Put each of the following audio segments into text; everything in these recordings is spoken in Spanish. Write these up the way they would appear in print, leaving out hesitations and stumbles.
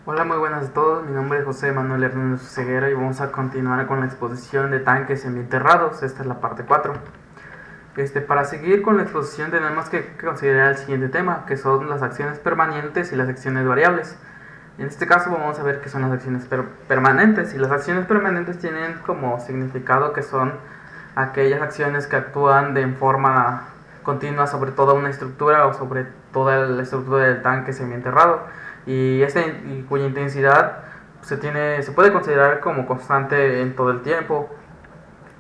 Hola, muy buenas a todos. Mi nombre es José Manuel Hernández Ceguera y vamos a continuar con la exposición de tanques semienterrados. Esta es la parte 4. Para seguir con la exposición tenemos que considerar el siguiente tema, que son las acciones permanentes y las acciones variables. En este caso vamos a ver qué son las acciones permanentes, y las acciones permanentes tienen como significado que son aquellas acciones que actúan de forma continua sobre toda una estructura o sobre toda la estructura del tanque semienterrado, y cuya intensidad se puede considerar como constante en todo el tiempo.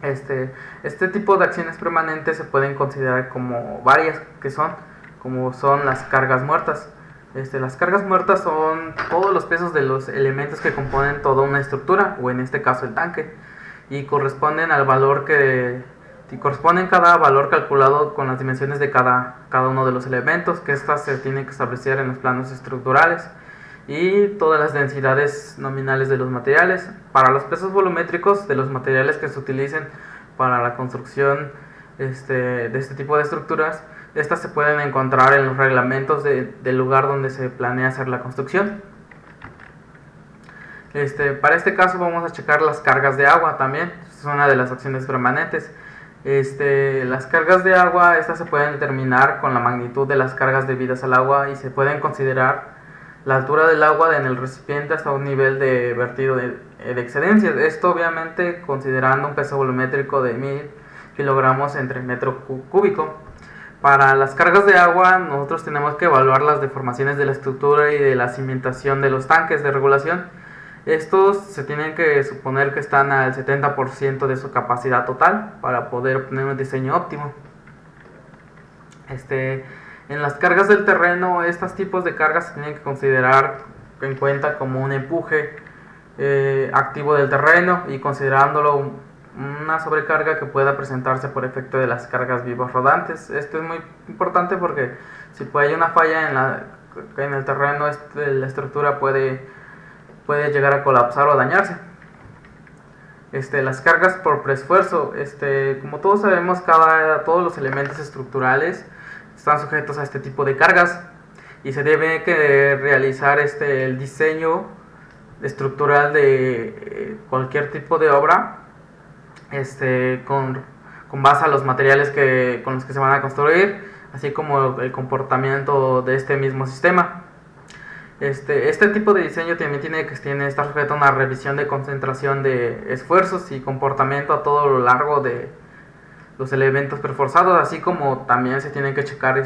Este tipo de acciones permanentes se pueden considerar como varias, como son las cargas muertas. Las cargas muertas son todos los pesos de los elementos que componen toda una estructura, o en este caso el tanque, y corresponden al valor corresponden cada valor calculado con las dimensiones de cada uno de los elementos, que estas se tienen que establecer en los planos estructurales, y todas las densidades nominales de los materiales. Para los pesos volumétricos de los materiales que se utilicen para la construcción de este tipo de estructuras, estas se pueden encontrar en los reglamentos del lugar donde se planea hacer la construcción. Para este caso vamos a checar las cargas de agua también, es una de las acciones permanentes. Las cargas de agua, estas se pueden determinar con la magnitud de las cargas debidas al agua, y se pueden considerar la altura del agua en el recipiente hasta un nivel de vertido de excedencia. Esto obviamente considerando un peso volumétrico de 1000 kilogramos entre metro cúbico. Para las cargas de agua nosotros tenemos que evaluar las deformaciones de la estructura y de la cimentación de los tanques de regulación. Estos se tienen que suponer que están al 70% de su capacidad total para poder obtener un diseño óptimo. En las cargas del terreno, estos tipos de cargas se tienen que considerar en cuenta como un empuje activo del terreno, y considerándolo una sobrecarga que pueda presentarse por efecto de las cargas vivas rodantes. Esto es muy importante porque si hay una falla en el terreno, la estructura puede llegar a colapsar o dañarse. Las cargas por preesfuerzo, como todos sabemos, todos los elementos estructurales están sujetos a este tipo de cargas, y se debe que realizar el diseño estructural de cualquier tipo de obra con base a los materiales con los que se van a construir, así como el comportamiento de este mismo sistema. Este tipo de diseño también tiene que estar sujeto a una revisión de concentración de esfuerzos y comportamiento a todo lo largo de los elementos preforzados, así como también se tienen que checar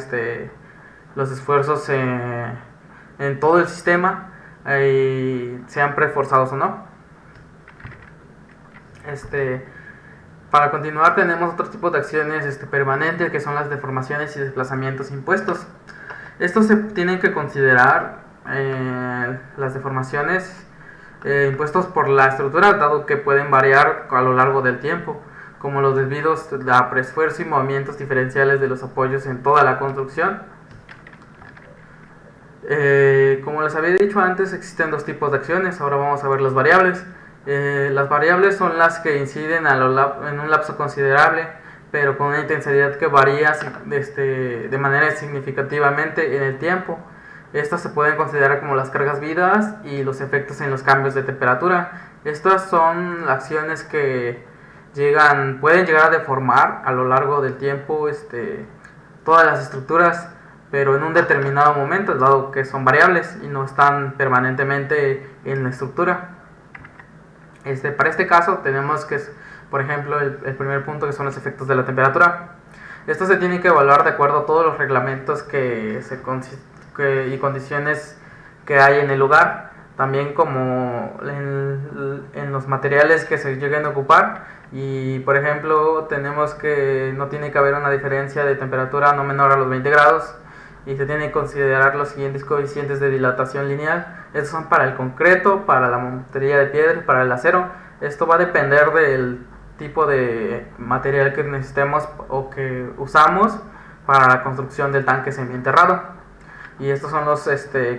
los esfuerzos en todo el sistema, sean preforzados o no. Para continuar tenemos otro tipo de acciones permanentes, que son las deformaciones y desplazamientos impuestos. Estos se tienen que considerar las deformaciones impuestos por la estructura, dado que pueden variar a lo largo del tiempo, como los desvíos a preesfuerzo y movimientos diferenciales de los apoyos en toda la construcción. Como les había dicho antes, existen dos tipos de acciones. Ahora vamos a ver las variables. Las variables son las que inciden en un lapso considerable, pero con una intensidad que varía de manera significativamente en el tiempo. Estas se pueden considerar como las cargas vivas y los efectos en los cambios de temperatura. Estas son acciones que pueden llegar a deformar a lo largo del tiempo todas las estructuras, pero en un determinado momento, dado que son variables y no están permanentemente en la estructura. Para este caso tenemos que, por ejemplo, el primer punto, que son los efectos de la temperatura. Estos se tienen que evaluar de acuerdo a todos los reglamentos y condiciones que hay en el lugar, también como en los materiales que se lleguen a ocupar. Y por ejemplo tenemos que no tiene que haber una diferencia de temperatura no menor a los 20 grados, y se tienen que considerar los siguientes coeficientes de dilatación lineal. Estos son para el concreto, para la mampostería de piedra y para el acero. Esto va a depender del tipo de material que necesitemos o que usamos para la construcción del tanque semienterrado. Y estos son los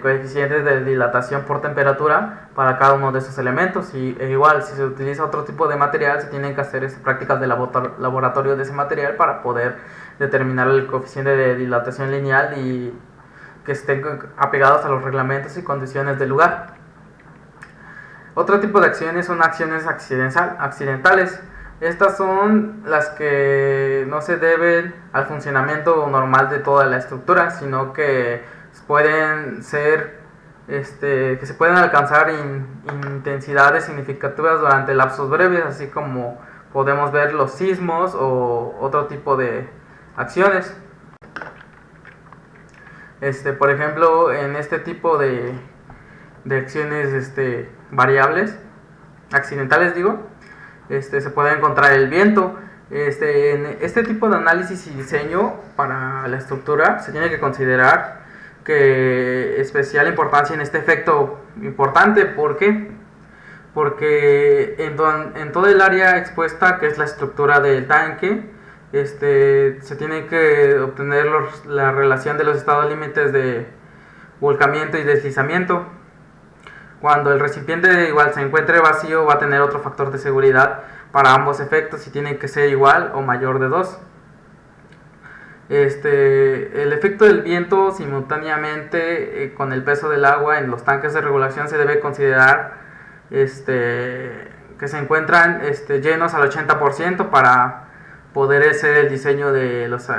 coeficientes de dilatación por temperatura para cada uno de esos elementos. Igual, si se utiliza otro tipo de material, se tienen que hacer prácticas de laboratorio de ese material para poder determinar el coeficiente de dilatación lineal y que estén apegados a los reglamentos y condiciones del lugar. Otro tipo de acciones son acciones accidentales. Estas son las que no se deben al funcionamiento normal de toda la estructura, sino que pueden ser que se pueden alcanzar intensidades significativas durante lapsos breves, así como podemos ver los sismos o otro tipo de acciones. Por ejemplo, en este tipo de acciones variables, accidentales digo, se puede encontrar el viento. En este tipo de análisis y diseño para la estructura se tiene que considerar que especial importancia en este efecto importante. ¿Por qué? Porque en todo el área expuesta, que es la estructura del tanque, se tiene que obtener la relación de los estados límites de volcamiento y deslizamiento. Cuando el recipiente igual se encuentre vacío, va a tener otro factor de seguridad para ambos efectos y tiene que ser igual o mayor de 2. El efecto del viento simultáneamente con el peso del agua en los tanques de regulación se debe considerar que se encuentran llenos al 80% para poder hacer el diseño de las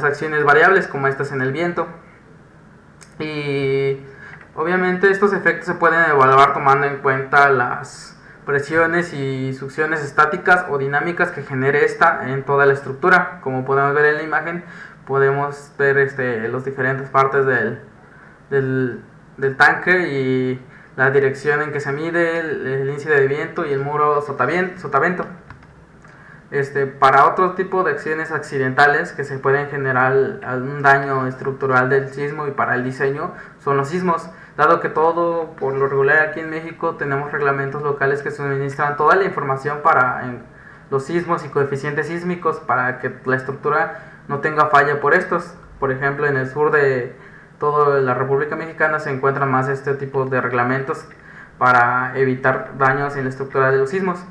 acciones variables como estas en el viento. Y obviamente estos efectos se pueden evaluar tomando en cuenta las presiones y succiones estáticas o dinámicas que genere esta en toda la estructura. Como podemos ver en la imagen, podemos ver las diferentes partes del tanque y la dirección en que se mide el índice de viento y el muro sotavento. Para otro tipo de acciones accidentales que se pueden generar algún daño estructural del sismo y para el diseño son los sismos, dado que todo por lo regular aquí en México tenemos reglamentos locales que suministran toda la información para los sismos y coeficientes sísmicos para que la estructura no tenga falla por estos. Por ejemplo, en el sur de toda la República Mexicana se encuentran más este tipo de reglamentos para evitar daños en la estructura de los sismos.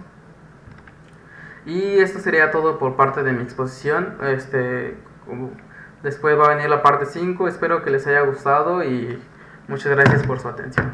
Y esto sería todo por parte de mi exposición. Después va a venir la parte 5. Espero que les haya gustado y muchas gracias por su atención.